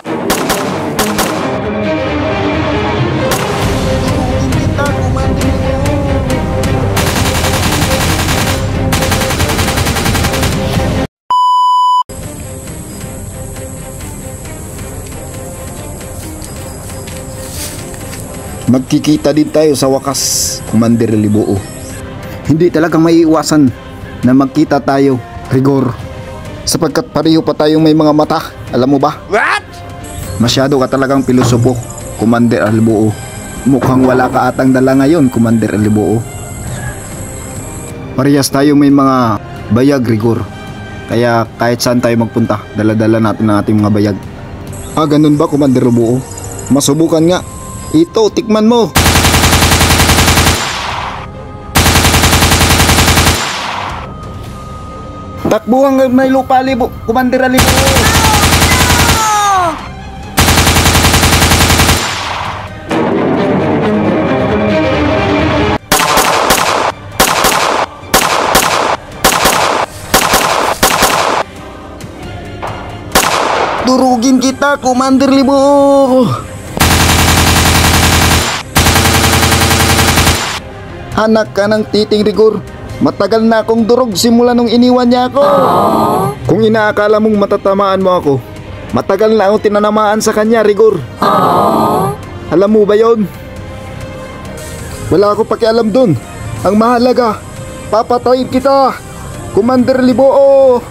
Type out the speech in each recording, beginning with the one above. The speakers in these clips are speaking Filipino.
Kita, Commander Liboo. Magkikita din tayo sa wakas, Commander Liboo. Hindi talagang maiiwasan na magkita tayo, Rigor. Sapagkat pareho pa tayong may mga mata, alam mo ba? What? Masyado ka talagang pilosopo, Commander Liboo. Mukhang wala ka atang dala ngayon, Commander Liboo. Parehas tayo may mga bayag, Rigor. Kaya kahit saan tayo magpunta, dala-dala natin ang ating mga bayag. Ah, ganun ba, Commander Liboo? Masubukan nga. Ito, tikman mo. Takbuhan ng may lupa, Liboo, Commander Liboo. Durugin kita, Commander Liboo. Anak ka ng titing, Rigor. Matagal na akong durog simula nung iniwan niya ako. Kung inaakala mong matatamaan mo ako, matagal na akong tinanamaan sa kanya, Rigor. Alam mo ba yon? Wala ako pakialam dun. Ang mahalaga, papatayin kita, Commander Liboo.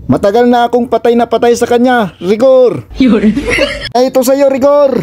Matagal na akong patay na patay sa kanya, Rigor. Ay, ito sa'yo, Rigor.